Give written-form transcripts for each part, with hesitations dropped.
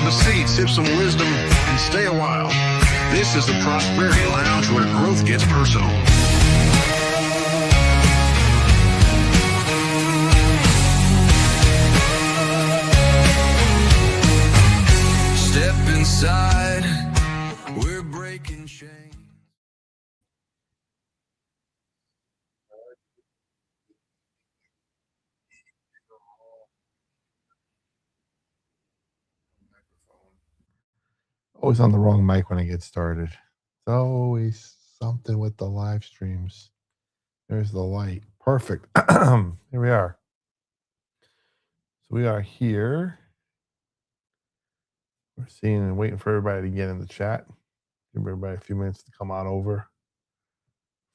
a seat, sip some wisdom, and stay a while. This is the Prosperity Lounge where growth gets personal. Step inside, we're breaking chains. Always on the wrong mic when I get started. It's always something with the live streams. There's the light. Perfect. Here we are. So we are here. We're seeing and waiting for everybody to get in the chat. Give everybody a few minutes to come on over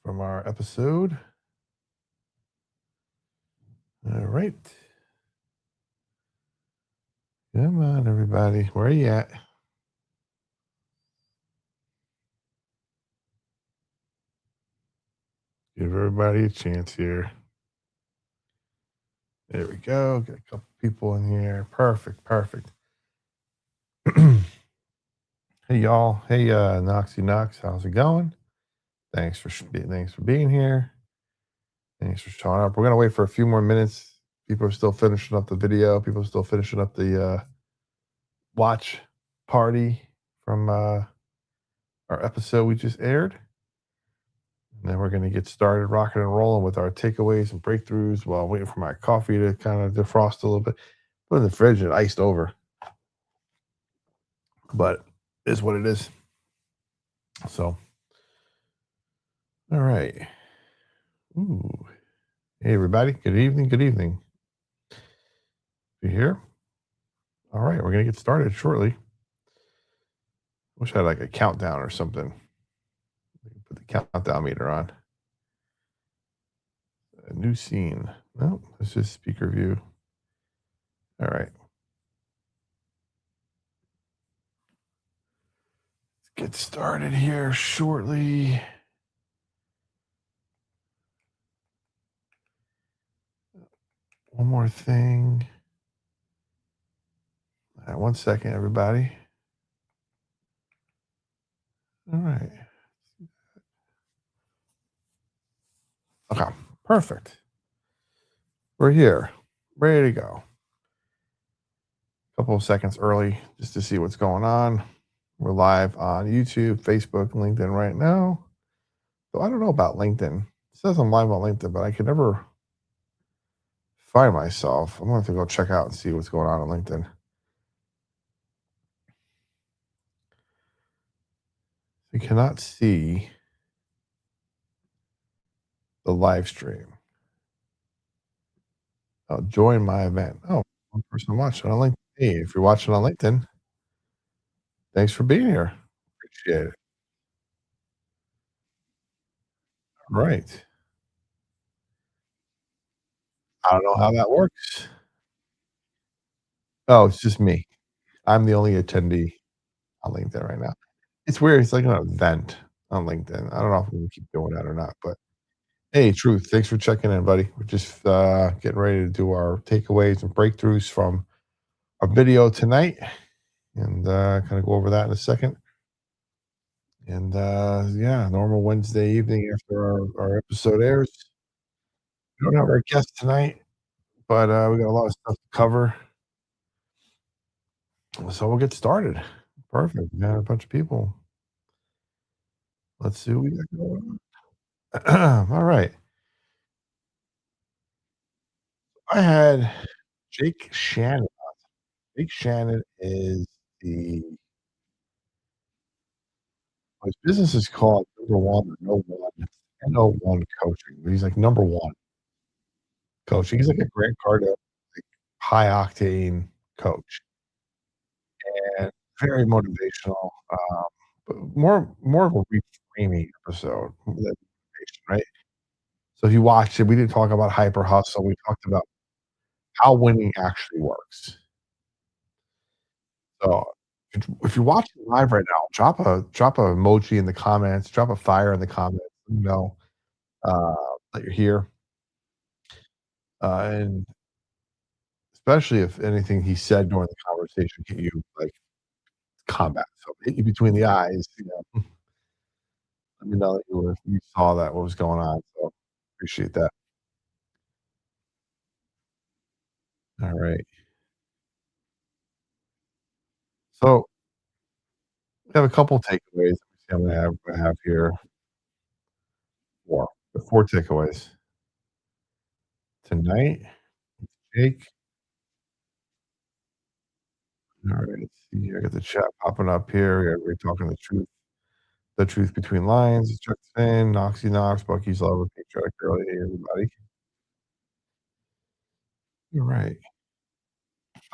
from our episode. All right. Come on, everybody. Where are you at? Give everybody a chance here. There we go. Got a couple people in here. Perfect. Hey, y'all. Hey, Noxy Knox. How's it going? Thanks for being here. Thanks for showing up. We're gonna wait for a few more minutes. People are still finishing up the video. People are still finishing up the watch party from our episode we just aired. And then we're gonna get started rocking and rolling with our takeaways and breakthroughs while I'm waiting for my coffee to kind of defrost a little bit. Put it in the fridge and iced over. But it is what it is. So, all right. Ooh. Hey, everybody. Good evening. You here? All right. We're going to get started shortly. Wish I had like a countdown or something. Put the countdown meter on. A new scene. No, it's just speaker view. All right. Let's get started here shortly. One more thing. All right, 1 second, everybody. All right. Okay, perfect. We're here, ready to go. A couple of seconds early just to see what's going on. We're live on YouTube, Facebook, and LinkedIn right now. So I don't know about LinkedIn. It says I'm live on LinkedIn, but I can never find myself. I'm going to have to go check out and see what's going on LinkedIn. You cannot see the live stream. Oh, join my event. Oh, one person watching on LinkedIn. Hey, if you're watching on LinkedIn, thanks for being here. Appreciate it. All right. I don't know how that works. Oh, it's just me. I'm the only attendee on LinkedIn right now. It's weird. It's like an event on LinkedIn. I don't know if we can keep doing that or not, but hey, Truth, thanks for checking in, buddy. We're just getting ready to do our takeaways and breakthroughs from our video tonight, and kind of go over that in a second. And yeah, normal Wednesday evening after our episode airs. We don't have our guest tonight, but we got a lot of stuff to cover. So we'll get started. Perfect. We got a bunch of people. Let's see what we got going on. All right. I had Jake Shannon. Jake Shannon is his business is called Number One or No One, NO1 Coaching. He's like number one coaching. He's like a Grant Cardone, like high octane coach and very motivational. But more of a reframing episode than motivation, right? So if you watched it, we didn't talk about hyper hustle. We talked about how winning actually works. So if you're watching live right now, drop a emoji in the comments, drop a fire in the comments, let me know that you're here. And especially if anything he said during the conversation hit you like combat. So hit you between the eyes, let me know that you saw that, what was going on, so appreciate that. Alright. So, we have a couple takeaways. Let me see how many I have here. 4. The 4 takeaways. Tonight, Jake alright, let's see here. I got the chat popping up here. Everybody talking the truth between lines. Chuck Finn, Noxie Knox, Bucky's Lover, Patriotic Girl. Hey, everybody. Alright.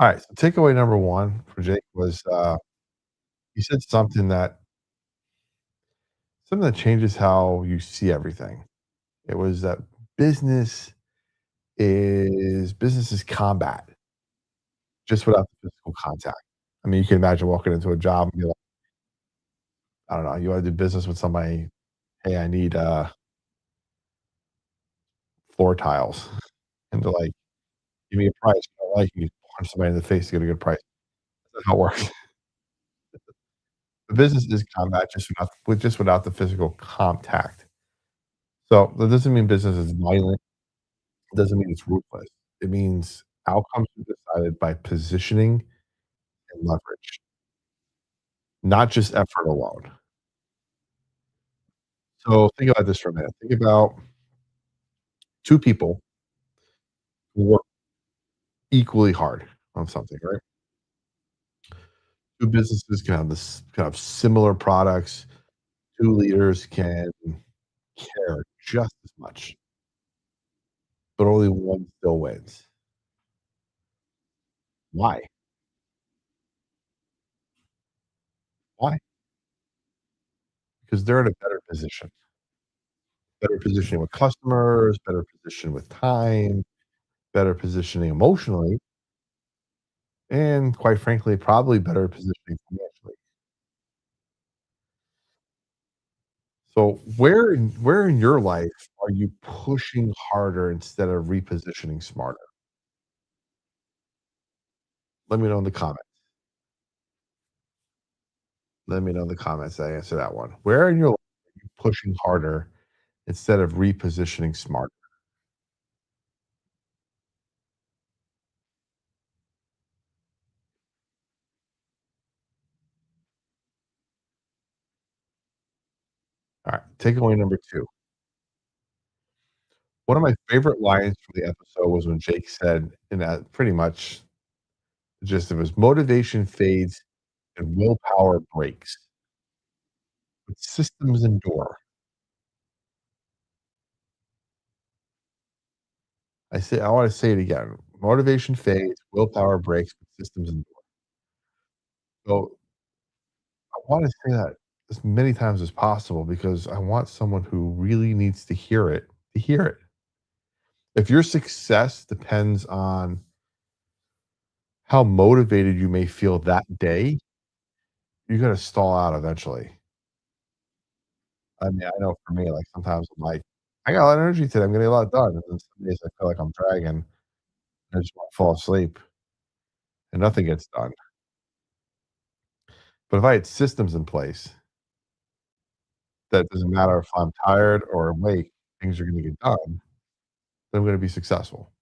Alright, so takeaway number 1 for Jake was, he said something that changes how you see everything. It was that business business is combat, just without the physical contact. I mean, you can imagine walking into a job and be like, I don't know, you wanna do business with somebody, "Hey, I need, floor tiles." And they're like, "Give me a price." You don't like it, you punch somebody in the face to get a good price. That's not how it works. The business is combat just without the physical contact. So, that doesn't mean business is violent. It doesn't mean it's ruthless. It means outcomes are decided by positioning and leverage, not just effort alone. So think about this for a minute. Think about 2 people who work equally hard on something, right? 2 businesses can have this kind of similar products. 2 leaders can care just as much, but only one still wins. Why? Why? Because they're in a better position. Better positioning with customers, better position with time, better positioning emotionally, and quite frankly, probably better positioning financially. So where in your life are you pushing harder instead of repositioning smarter? Let me know in the comments. Let me know in the comments I answer that one. Where in your life are you pushing harder instead of repositioning smarter? Alright, takeaway number 2. One of my favorite lines from the episode was when Jake said, and that pretty much the gist of it was, "Motivation fades and willpower breaks, but systems endure." I wanna say it again. Motivation fades, willpower breaks, but systems endure. So, I wanna say that as many times as possible because I want someone who really needs to hear it, to hear it. If your success depends on how motivated you may feel that day, you're gonna stall out eventually. I mean, I know for me, like, sometimes I'm like, "I got a lot of energy today, I'm gonna get a lot done," and then some days I feel like I'm dragging, I just wanna fall asleep and nothing gets done. But if I had systems in place, that doesn't matter if I'm tired or awake, things are gonna get done, then I'm gonna be successful.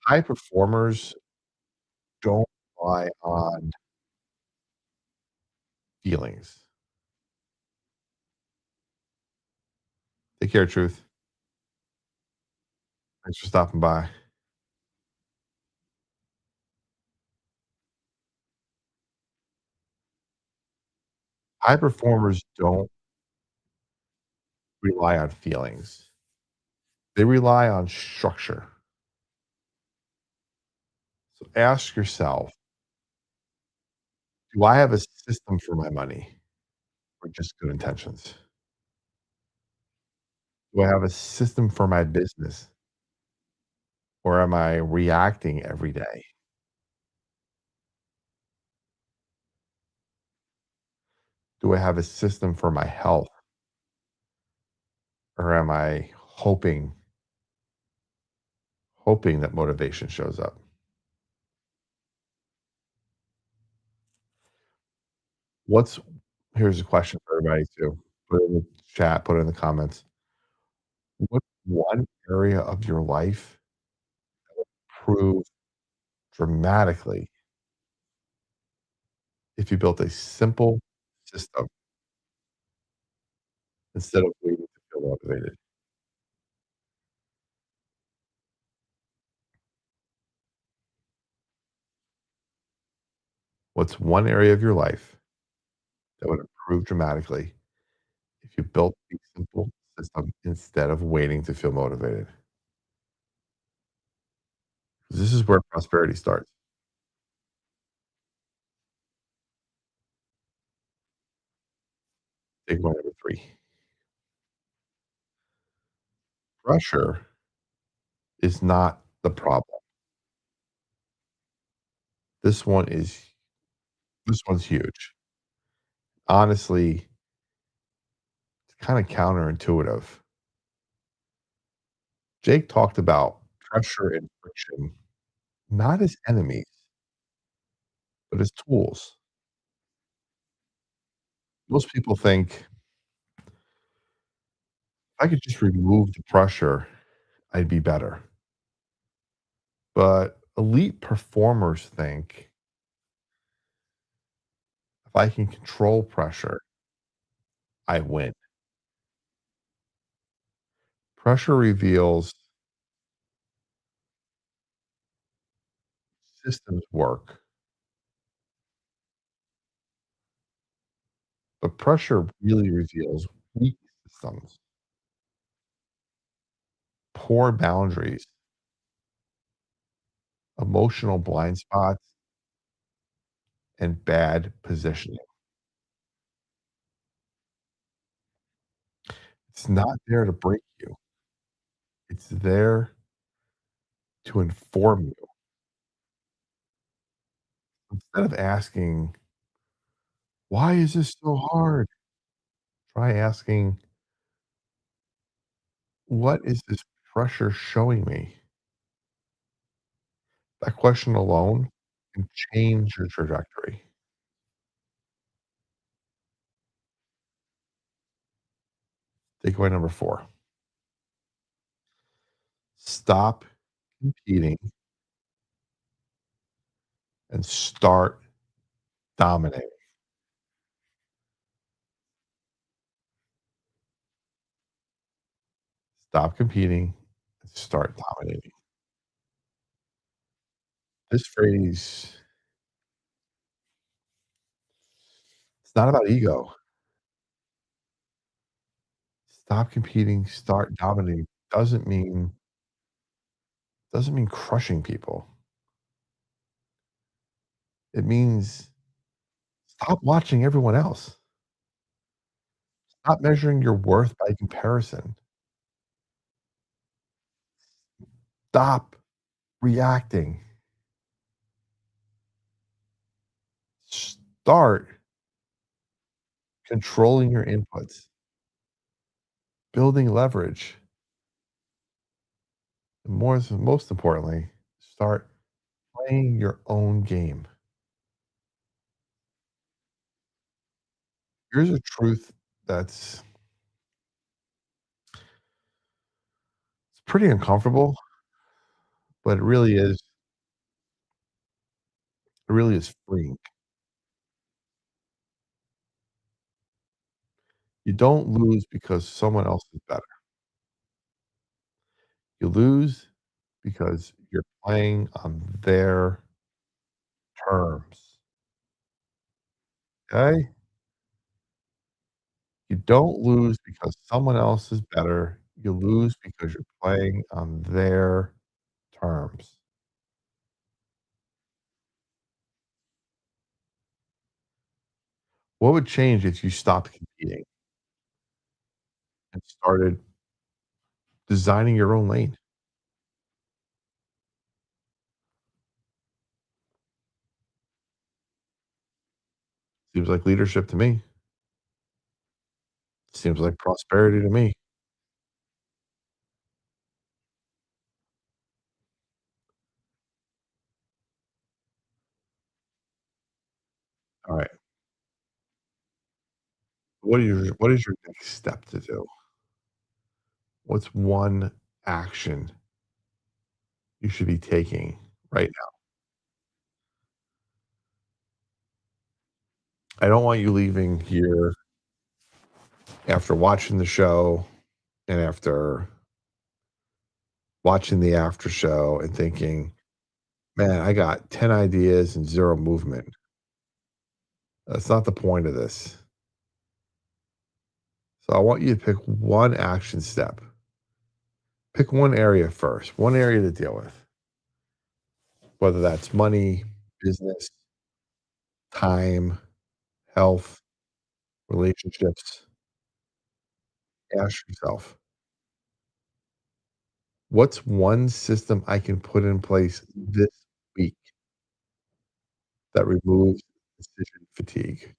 High performers don't rely on feelings. Take care, Truth. Thanks for stopping by. High performers don't rely on feelings. They rely on structure. So ask yourself, do I have a system for my money or just good intentions? Do I have a system for my business or am I reacting every day? Do I have a system for my health or am I hoping that motivation shows up? What's Here's a question for everybody too. Put it in the chat, put it in the comments. What's one area of your life improve dramatically if you built a simple system instead of waiting to feel motivated? What's one area of your life that would improve dramatically if you built a simple system instead of waiting to feel motivated? 'Cause this is where prosperity starts. Takeaway number 3. Pressure is not the problem. This one is this one's huge. Honestly, it's kinda counterintuitive. Jake talked about pressure and friction not as enemies, but as tools. Most people think, "If I could just remove the pressure, I'd be better." But elite performers think, "If I can control pressure, I win." Pressure reveals systems work, but pressure really reveals weak systems, poor boundaries, emotional blind spots, and bad positioning. It's not there to break you. It's there to inform you. Instead of asking, "Why is this so hard?" Try asking, "What is this pressure showing me?" That question alone can change your trajectory. Takeaway number 4, stop competing and start dominating. Stop competing and start dominating. This phrase, it's not about ego. Stop competing, start dominating doesn't mean crushing people. It means stop watching everyone else. Stop measuring your worth by comparison. Stop reacting. Start controlling your inputs, building leverage, and most importantly, start playing your own game. Here's a truth that's it's pretty uncomfortable, but it really is freeing. You don't lose because someone else is better. You lose because you're playing on their terms, okay? You don't lose because someone else is better. You lose because you're playing on their terms. What would change if you stopped competing and started designing your own lane? Seems like leadership to me. Seems like prosperity to me. All right. what is your next step to do? What's one action you should be taking right now? I don't want you leaving here after watching the show and after watching the after show and thinking, "Man, I got 10 ideas and 0 movement." That's not the point of this. So I want you to pick one action step. Pick one area first, one area to deal with, whether that's money, business, time, health, relationships. Ask yourself, what's one system I can put in place this week that removes decision fatigue?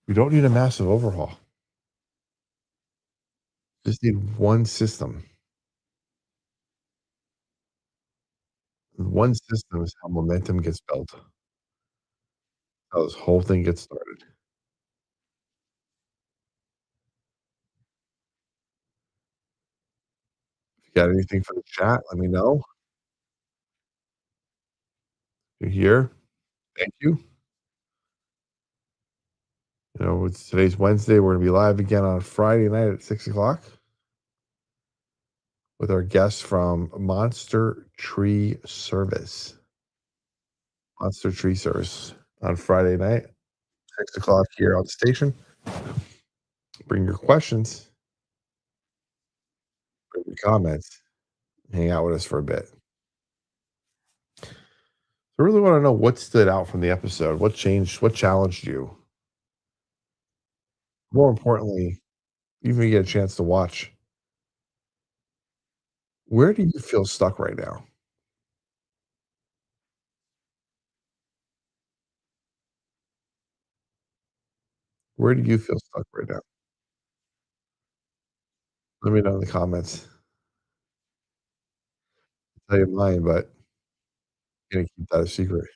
You don't need a massive overhaul. Just need one system. One system is how momentum gets built, how this whole thing gets started. If you got anything for the chat, let me know. You're here. Thank you. It's today's Wednesday. We're gonna be live again on Friday night at 6 o'clock with our guests from Monster Tree Service. Monster Tree Service on Friday night, 6 o'clock here on the station. Bring your questions, bring your comments, hang out with us for a bit. I really want to know what stood out from the episode. What changed? What challenged you? More importantly, even if you get a chance to watch, where do you feel stuck right now? Where do you feel stuck right now? Let me know in the comments. I'll tell you mine, but I'm gonna keep that a secret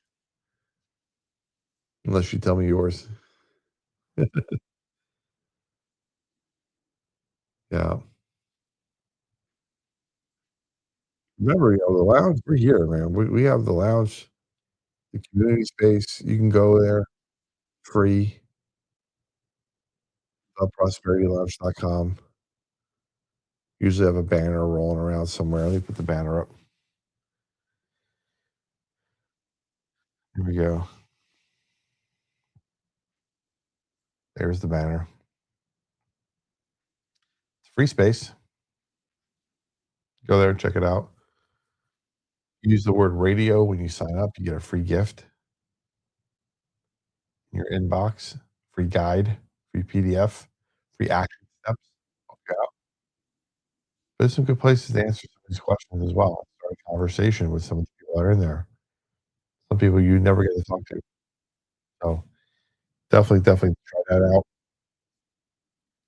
unless you tell me yours. Yeah. Remember, the lounge, we're here, man. We have the lounge, the community space. You can go there free, prosperitylounge.com. Usually have a banner rolling around somewhere. Let me put the banner up. Here we go. There's the banner. It's free space. Go there and check it out. Use the word radio when you sign up. You get a free gift in your inbox, free guide, free PDF, free action steps. Okay. There's some good places to answer some of these questions as well. Start a conversation with some of the people that are in there. Some people you never get to talk to. So definitely try that out.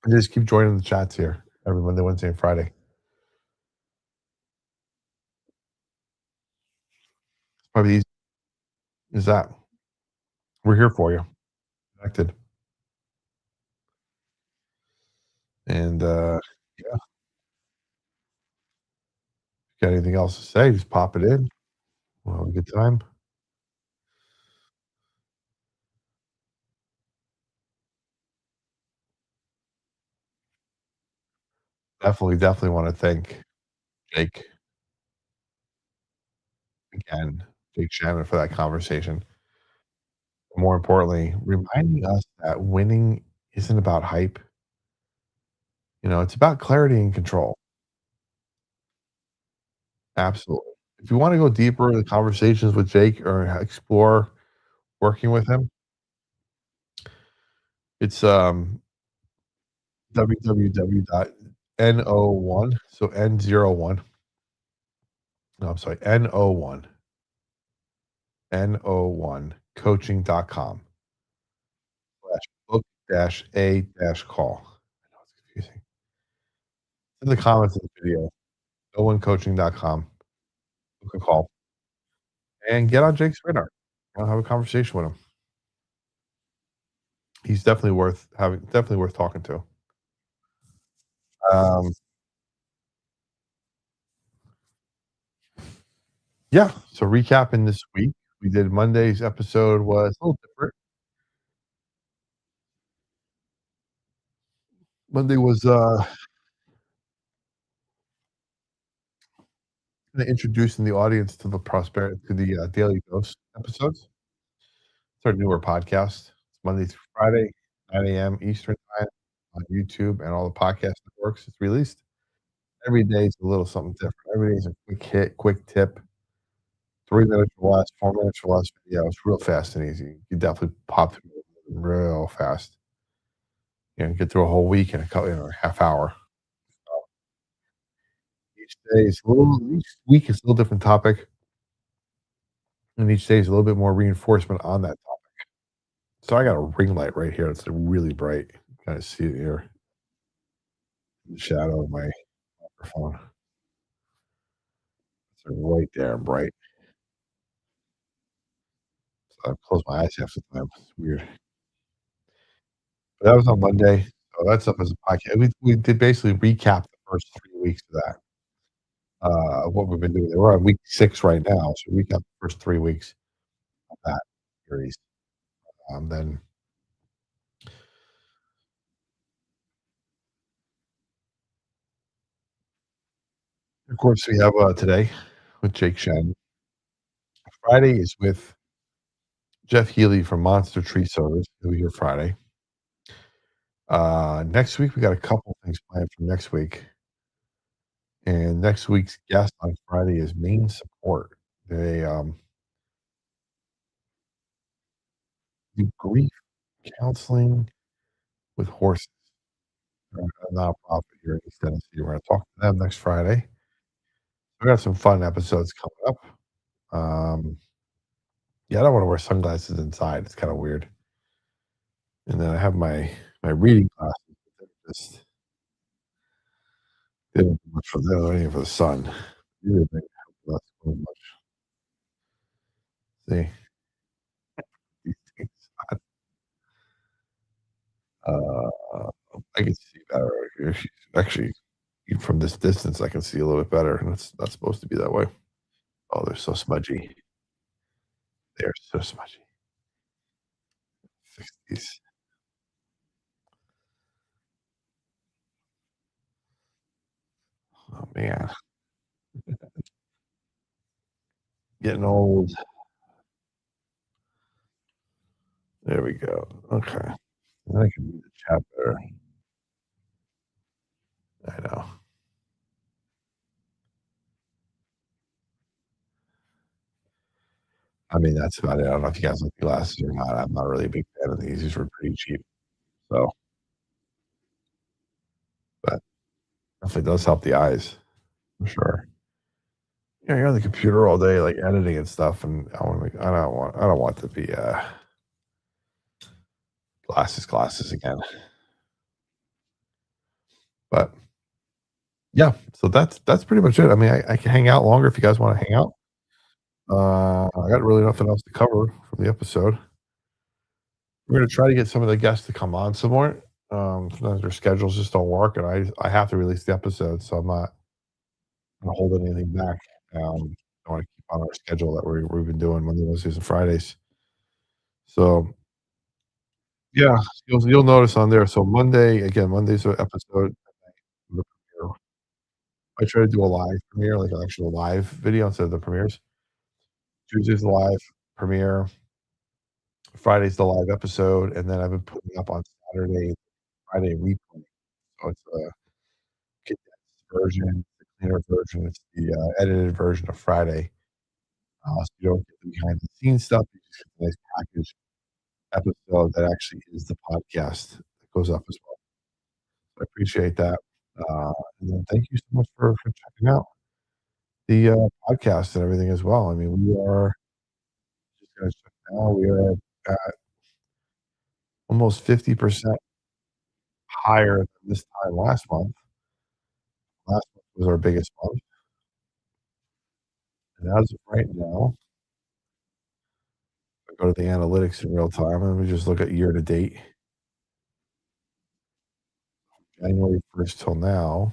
And just keep joining the chats here every Monday, Wednesday, and Friday. It's probably the easiest is that. We're here for you. Connected. And yeah, got anything else to say, just pop it in. We'll have a good time. Definitely want to thank Jake again, Jake Shannon for that conversation. More importantly, reminding us that winning isn't about hype. It's about clarity and control. Absolutely. If you want to go deeper in the conversations with Jake or explore working with him, it's www.no1, so N01, no, I'm sorry, N01 coaching.com slash book dash a dash call. I know it's confusing. In the comments of the video, OneCoaching.com. Book a call and get on Jake's radar. I'll have a conversation with him. He's definitely worth talking to. Um, yeah, so recapping this week, we did Monday's episode was a little different. Monday was, kinda introducing the audience to the Daily Dose episodes. It's our newer podcast. It's Monday through Friday, 9 AM Eastern Time on YouTube and all the podcast networks. It's released. Every day is a little something different. Every day is a quick hit, quick tip, 3 minutes or less, 4 minutes or less video. It's real fast and easy. You definitely pop through it real fast. Get through a whole week in a half hour. Each week is a little different topic, and each day is a little bit more reinforcement on that topic. So I got a ring light right here that's really bright. Kinda see it here in the shadow of my microphone. It's right there, bright. So I close my eyes half the time. It's weird. But that was on Monday. So that's up as a podcast. We did basically recap the first 3 weeks of that, what we've been doing. We're on week 6 right now, so recap the first 3 weeks of that series. Then, of course, we have, today with Jake Shen. Friday is with Jeff Healy from Monster Tree Service. He'll be here Friday. Next week, we got a couple things planned for next week. And next week's guest on Friday is Main Support. They, do grief counseling with horses. They're a nonprofit here in East Tennessee. We're gonna talk to them next Friday. We got some fun episodes coming up. Um, yeah, I don't wanna wear sunglasses inside. It's kinda weird. And then I have my reading glasses, but they're just they don't do much for they don't do anything for the sun. Really big help us so much. See, these things, uh, I can see better here. Actually, even from this distance, I can see a little bit better, and it's not supposed to be that way. Oh, they're so smudgy. They're so smudgy. Fix these. Oh, man. Getting old. There we go. Okay. Now I can read the chat better. I know. I mean, that's about it. I don't know if you guys like the glasses or not. I'm not really a big fan of these. These were pretty cheap. So, but definitely does help the eyes for sure. Yeah, you're on the computer all day, like editing and stuff, and I don't want to be glasses again. But yeah, so that's pretty much it. I mean, I can hang out longer if you guys want to hang out. I got really nothing else to cover from the episode. We're gonna try to get some of the guests to come on some more. Sometimes their schedules just don't work, and I have to release the episode, so I'm not gonna hold anything back. I wanna keep on our schedule that we've been doing Monday, Wednesdays, and Fridays. So, yeah, you'll notice on there. So Monday's a episode. The premiere. I try to do a live premiere, like an actual live video instead of the premieres. Tuesday's the live premiere, Friday's the live episode, and then I've been putting up on Saturday, Friday replay. So it's a condensed version, the cleaner version. It's the, edited version of Friday. So you don't get the behind the scenes stuff, you just get the nice package episode that actually is the podcast that goes up as well. So I appreciate that. And then thank you so much for checking out the, podcast and everything as well. I mean, we are just gonna check now, we are at almost 50% higher than this time last month. Last month was our biggest month. And as of right now, I go to the analytics in real time, and we just look at year to date, January 1st till now,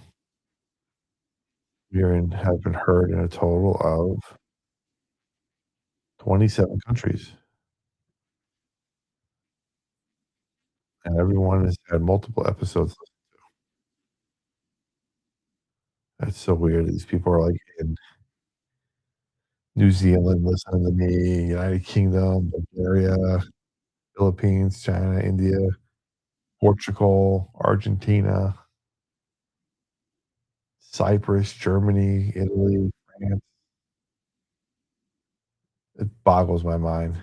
have been heard in a total of 27 countries, and everyone has had multiple episodes. That's so weird. These people are, like, in New Zealand listening to me, United Kingdom, Bulgaria, Philippines, China, India, Portugal, Argentina, Cyprus, Germany, Italy, France. It boggles my mind.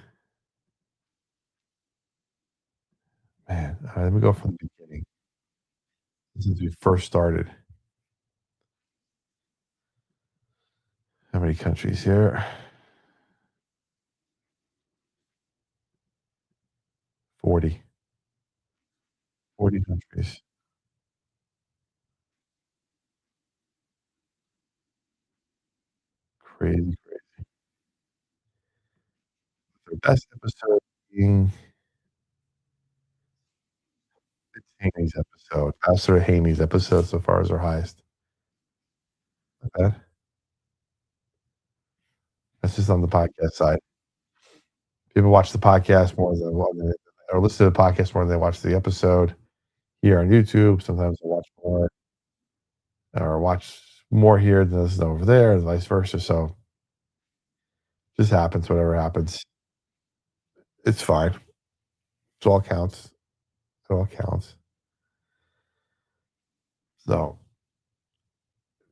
Man, let me go from the beginning, since we first started. How many countries here? 40. 40 countries. Crazy, crazy. The best episode being it's Haney's episode. Pastor Haney's episode so far is our highest. Not bad. That's just on the podcast side. People watch the podcast more than or listen to the podcast more than they watch the episode here on YouTube. Sometimes they watch more or watch more here than listen over there, and vice versa. So just happens, whatever happens. It's fine. It all counts. It all counts. So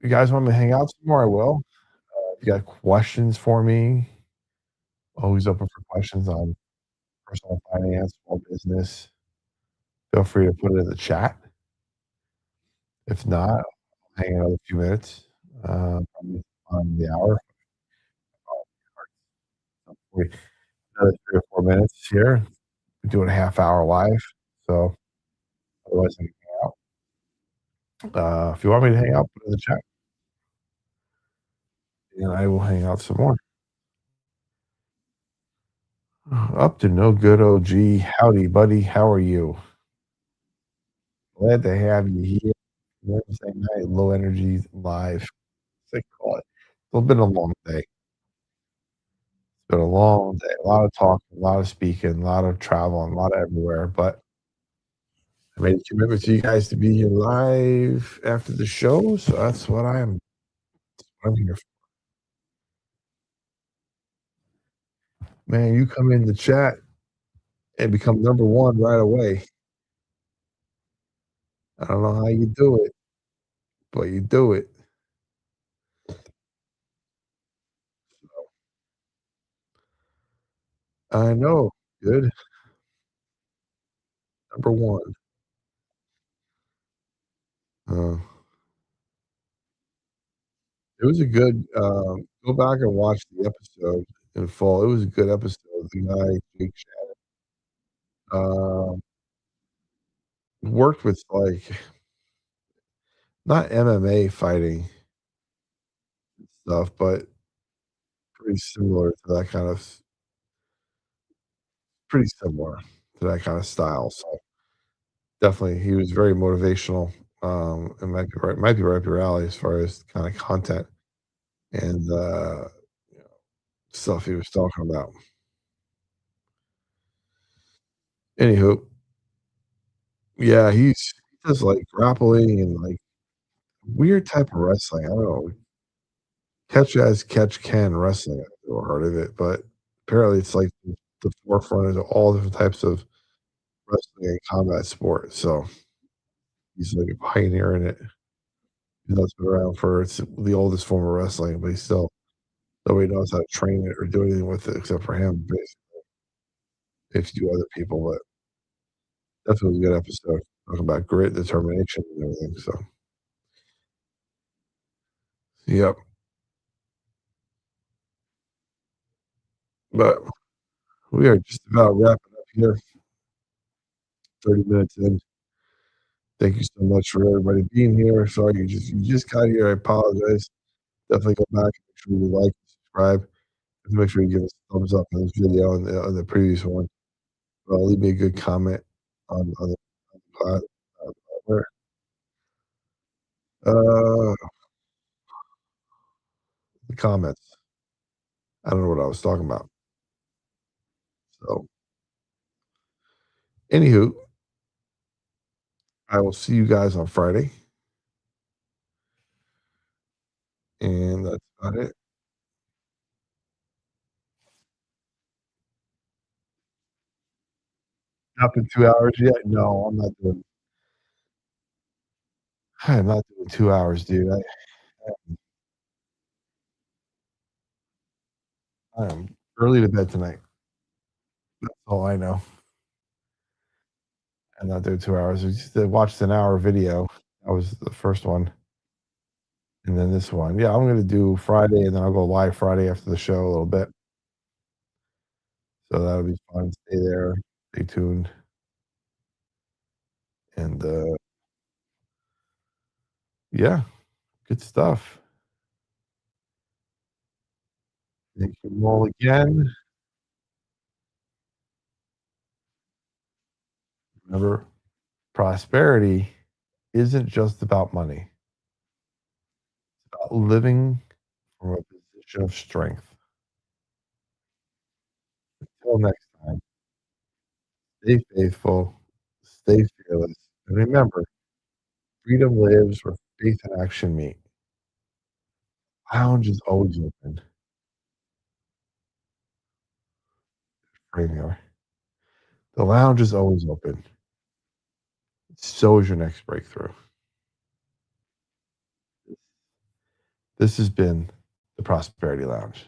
you guys want me to hang out some more? I will. If you got questions for me, always open for questions on personal finance, small business. Feel free to put it in the chat. If not, I'll hang another few minutes, probably on the hour. Probably another 3 or 4 minutes here. We're doing a half hour live, so otherwise I can hang out. If you want me to hang out, put it in the chat, and I will hang out some more. Up to no good, OG. Howdy, buddy. How are you? Glad to have you here. Wednesday night, low energy live. As they call it. It's been a long day. It's been a long day. A lot of talking, a lot of speaking, a lot of traveling, a lot of everywhere. But I made a commitment to you guys to be here live after the show, so that's what I'm here for. Man, you come in the chat and become number 1 right away. I don't know how you do it, but you do it. I know. Good. Number 1. Uh, it was a good, go back and watch the episode in full. It was a good episode. The guy, Jake um, worked with, like, not MMA fighting stuff, but pretty similar to that kind of pretty similar to that kinda style, so definitely, he was very motivational, it might be right up your alley as far as kinda content and, you know, stuff he was talking about. Anywho, yeah, he does, like, grappling and, like, weird type of wrestling, I don't know, catch as catch can wrestling, I've never heard of it, but apparently it's, like, the forefront of all different types of wrestling and combat sports, so he's, like, a pioneer in it. Even though it's been around for it's the oldest form of wrestling, but he still nobody knows how to train it or do anything with it except for him, basically, a few other people, but definitely a good episode, talking about grit, determination, and everything, so yep, but we are just about wrapping up here, 30 minutes in. Thank you so much for everybody being here. Sorry you just got here, I apologize. Definitely go back and make sure you like, subscribe. subscribe. Make sure you give us a thumbs up on this video and the previous one. Leave me a good comment on the pod where uh, the comments. I don't know what I was talking about. So, anywho, I will see you guys on Friday, and that's about it. Not been 2 hours yet? No, I'm not doing 2 hours, dude. I am early to bed tonight. That's all I know. I'm not doing 2 hours. I just watched an hour video. That was the first one, and then this one. Yeah, I'm gonna do Friday, and then I'll go live Friday after the show a little bit. So that'll be fun. Stay there, stay tuned, and, yeah, good stuff. Thank you all again. Remember, prosperity isn't just about money. It's about living from a position of strength. Until next time, stay faithful, stay fearless, and remember, freedom lives where faith and action meet. Lounge is always open. Radio. The lounge is always open. So is your next breakthrough. This has been the Prosperity Lounge.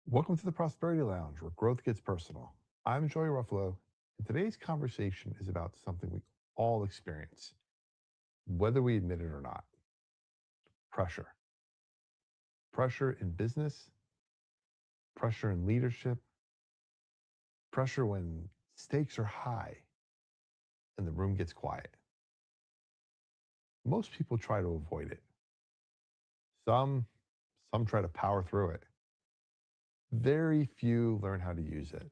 Welcome to the Prosperity Lounge, where growth gets personal. I'm Joey Ruffalo, and today's conversation is about something we all experience, whether we admit it or not: pressure. Pressure in business, pressure in leadership, pressure when stakes are high and the room gets quiet. Most people try to avoid it. Some, some try to power through it. Very few learn how to use it.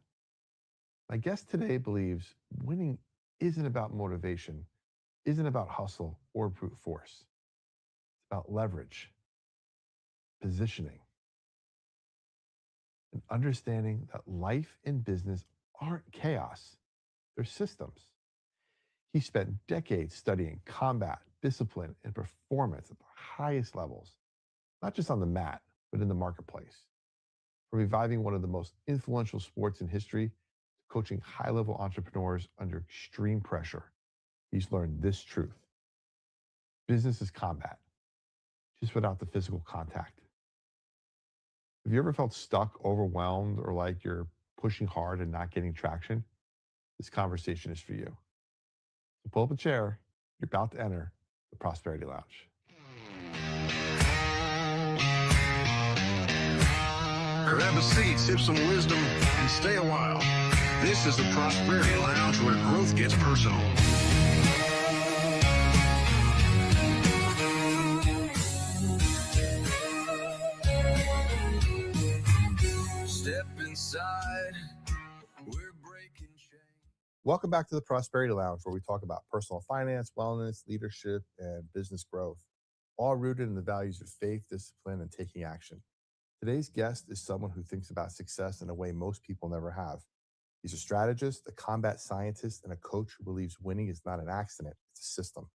My guest today believes winning isn't about motivation, isn't about hustle or brute force. It's about leverage, positioning, and understanding that life and business aren't chaos, they're systems. He spent decades studying combat, discipline, and performance at the highest levels, not just on the mat, but in the marketplace. From reviving one of the most influential sports in history to coaching high level entrepreneurs under extreme pressure, he's learned this truth: business is combat, just without the physical contact. Have you ever felt stuck, overwhelmed, or like you're pushing hard and not getting traction? This conversation is for you. So pull up a chair. You're about to enter the Prosperity Lounge. Grab a seat, sip some wisdom, and stay a while. This is the Prosperity Lounge where growth gets personal. Step inside, we're breaking chains. Welcome back to the Prosperity Lounge, where we talk about personal finance, wellness, leadership, and business growth, all rooted in the values of faith, discipline, and taking action. Today's guest is someone who thinks about success in a way most people never have. He's a strategist, a combat scientist, and a coach who believes winning is not an accident, it's a system.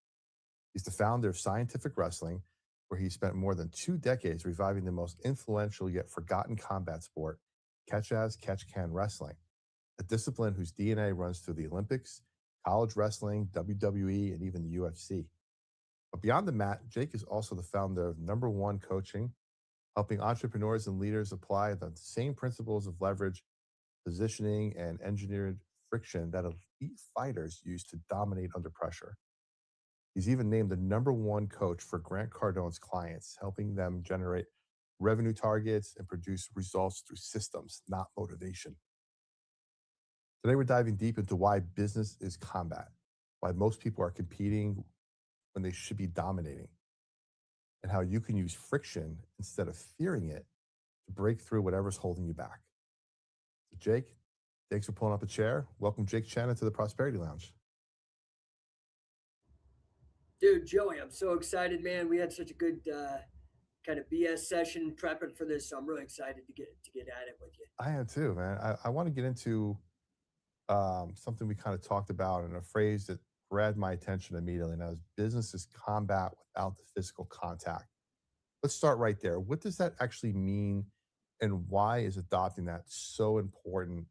He's the founder of Scientific Wrestling, where he spent more than 2 decades reviving the most influential yet forgotten combat sport, catch-as-catch-can wrestling, a discipline whose DNA runs through the Olympics, college wrestling, WWE, and even the UFC. But beyond the mat, Jake is also the founder of Number One Coaching, helping entrepreneurs and leaders apply the same principles of leverage, positioning, and engineered friction that elite fighters use to dominate under pressure. He's even named the number one coach for Grant Cardone's clients, helping them generate revenue targets and produce results through systems, not motivation. Today, we're diving deep into why business is combat, why most people are competing when they should be dominating, and how you can use friction instead of fearing it to break through whatever's holding you back. So Jake, thanks for pulling up a chair. Welcome, Jake Shannon, to the Prosperity Lounge. Dude, Joey, I'm so excited, man. We had such a good kind of BS session prepping for this, so I'm really excited to get at it with you. I am too, man. I want to get into something we kind of talked about, and a phrase that grabbed my attention immediately, and that was business is combat without the physical contact. Let's start right there. What does that actually mean, and why is adopting that so important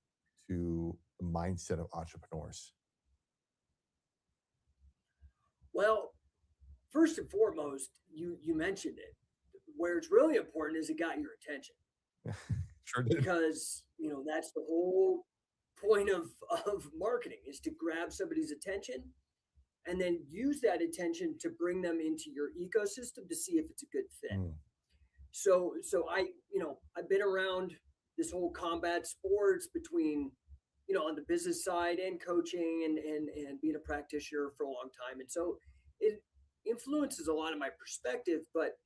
to the mindset of entrepreneurs? Well, first and foremost, you mentioned it. Where it's really important is it got your attention. Sure did. Because, that's the whole point of marketing, is to grab somebody's attention and then use that attention to bring them into your ecosystem to see if it's a good fit. So I've been around this whole combat sports between, on the business side and coaching and being a practitioner for a long time. And so it influences a lot of my perspective. But,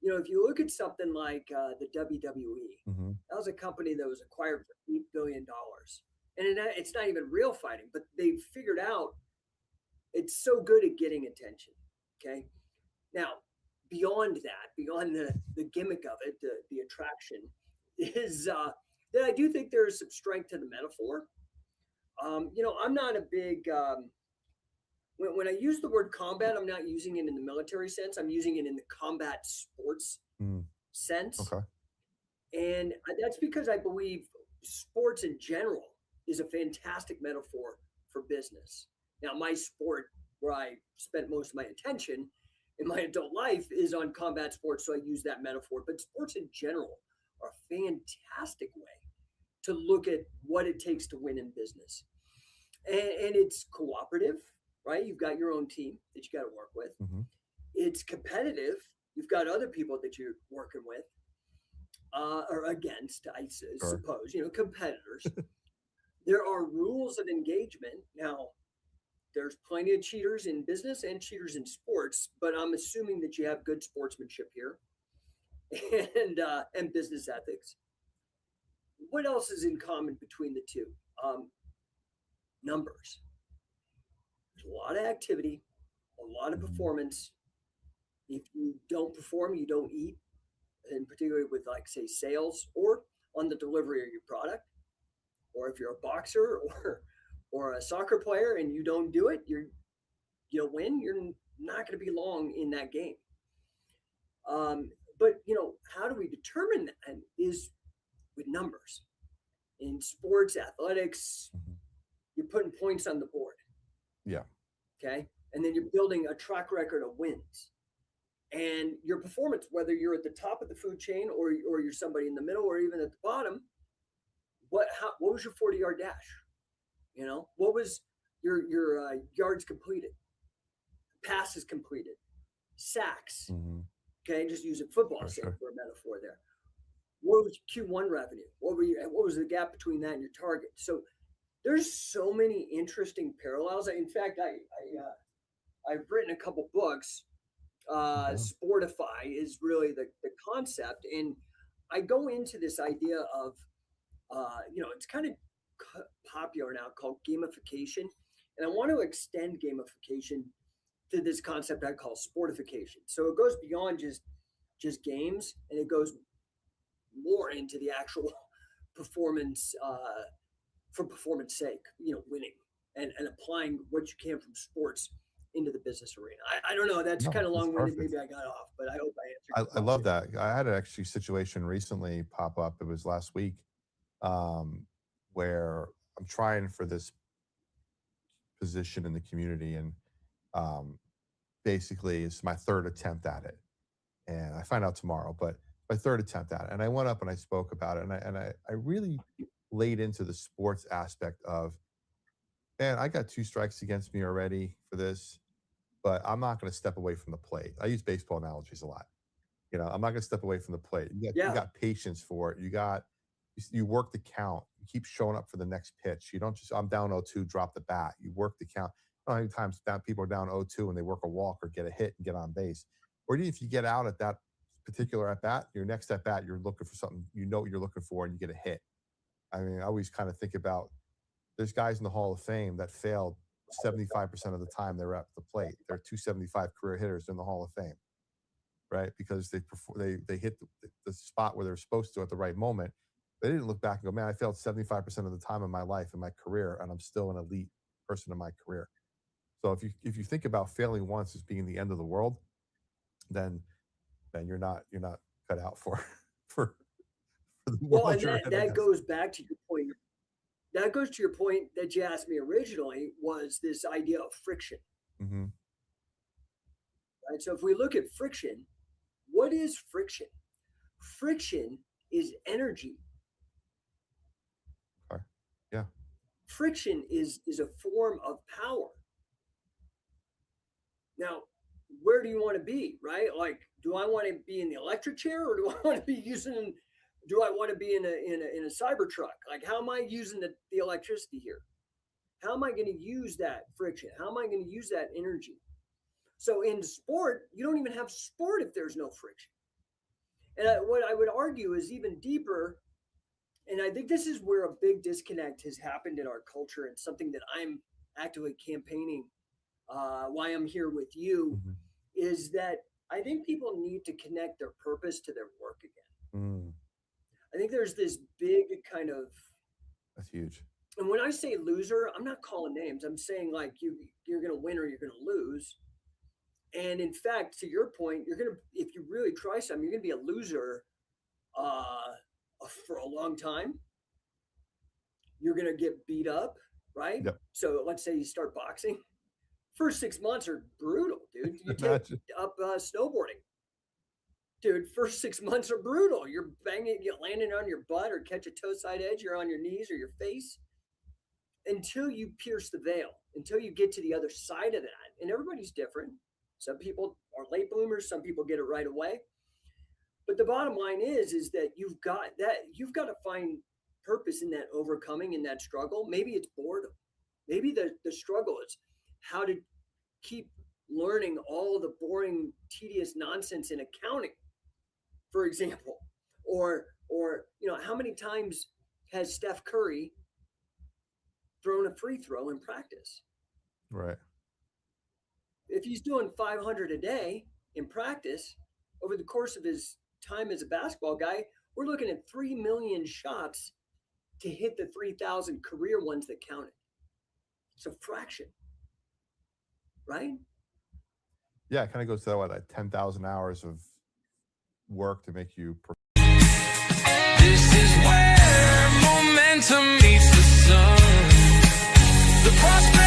if you look at something like the WWE, that was a company that was acquired for $8 billion. And it's not even real fighting, but they figured out it's so good at getting attention. Okay. Now, beyond the gimmick of it, the attraction is that I do think there's some strength to the metaphor. I'm not a big, when I use the word combat, I'm not using it in the military sense. I'm using it in the combat sports sense. Okay. And that's because I believe sports in general is a fantastic metaphor for business. Now, my sport where I spent most of my attention in my adult life is on combat sports, so I use that metaphor. But sports in general are a fantastic way to look at what it takes to win in business. And it's cooperative, right? You've got your own team that you got to work with. It's competitive. You've got other people that you're working with or against, I suppose, competitors. There are rules of engagement. Now, there's plenty of cheaters in business and cheaters in sports, but I'm assuming that you have good sportsmanship here and business ethics. What else is in common between the two? numbers. There's a lot of activity, a lot of Mhm. performance. If you don't perform, you don't eat, and particularly with like say sales or on the delivery of your product, or if you're a boxer or a soccer player and you don't do it, you don't win. You're not going to be long in that game. But how do we determine that? And is with numbers in sports, athletics. Mhm. You're putting points on the board, Yeah. okay, and then you're building a track record of wins. And your performance, whether you're at the top of the food chain or you're somebody in the middle or even at the bottom, what was your 40-yard dash? What was your yards completed, passes completed, sacks? Mhm. Okay, just using football For sake sure. for a metaphor there. What was Q1 revenue? What was the gap between that and your target? So there's so many interesting parallels. In fact, I've written a couple books. Okay. Sportify is really the concept, and I go into this idea of it's kind of popular now called gamification, and I want to extend gamification to this concept I call sportification. So it goes beyond just games, and it goes more into the actual performance for performance sake, winning and applying what you can from sports into the business arena. I don't know. That's No, kind of that's long winded. perfect. Maybe I got off, but I hope I answered I your love question. that. I had actually situation recently pop up. It was last week, um, where I'm trying for this position in the community, and um, basically it's my third attempt at it. And I find out tomorrow, but my third attempt at it. And I went up and I spoke about it, and I really laid into the sports aspect of, man, I got two strikes against me already for this, but I'm not going to step away from the plate. I use baseball analogies a lot. I'm not gonna step away from the plate. You Yeah. got patience for it. You work the count. You keep showing up for the next pitch. You don't just, I'm down 0-2, drop the bat. You work the count. I don't know how many times people are down 0-2 and they work a walk or get a hit and get on base. Or even if you get out at that particular at bat, your next at bat, you're looking for something you know what you're looking for and you get a hit. I mean, I always kind of think about, there's guys in the Hall of Fame that failed 75% of the time they're at the plate. They're 275 career hitters in the Hall of Fame, right? Because they hit the spot where they're supposed to at the right moment. They didn't look back and go, man, I failed 75% of the time in my life in my career, and I'm still an elite person in my career. So if you think about failing once as being the end of the world, then you're not cut out for for, for the Well, world and you're that in, I that guess. goes back to your point. That goes to your point that you asked me originally was this idea of friction, Hmm. right? So if we look at friction, what is friction? Friction is energy. Okay. Yeah. Friction is a form of power. Now, where do you want to be, right? Like, do I want to be in the electric chair or do I want to be using do I want to be in a cyber truck? Like, how am I using the electricity here? How am I going to use that friction? How am I going to use that energy? So in sport, you don't even have sport if there's no friction. And what I would argue is even deeper, and I think this is where a big disconnect has happened in our culture, and something that I'm actively campaigning why I'm here with you Hmm. is that I think people need to connect their purpose to their work again. Mm, I think there's this big kind of, that's huge. and when I say loser, I'm not calling names. I'm saying like you're going to win or you're going to lose. And in fact, to your point, you're going to, if you really try something, you're going to be a loser uh, for a long time. You're going to get beat up, right? Yep. So let's say you start boxing. First 6 months are brutal, dude. You take Imagine. up snowboarding. Dude, first 6 months are brutal. You're banging, you're landing on your butt or catch a toe side edge, you're on your knees or your face until you pierce the veil, until you get to the other side of that. And everybody's different. Some people are late bloomers, some people get it right away. But the bottom line is that you've got to find purpose in that overcoming, in that struggle. Maybe it's boredom. Maybe the struggle is how to keep learning all of the boring, tedious nonsense in accounting, for example. Or how many times has Steph Curry thrown a free throw in practice. Right. If he's doing 500 a day in practice over the course of his time as a basketball guy, we're looking at 3 million shots to hit the 3,000 career ones that counted. It's a fraction, right? Yeah, it kind of goes to that, what, like 10,000 hours of work to make you. This is where momentum meets the sun. The prosperity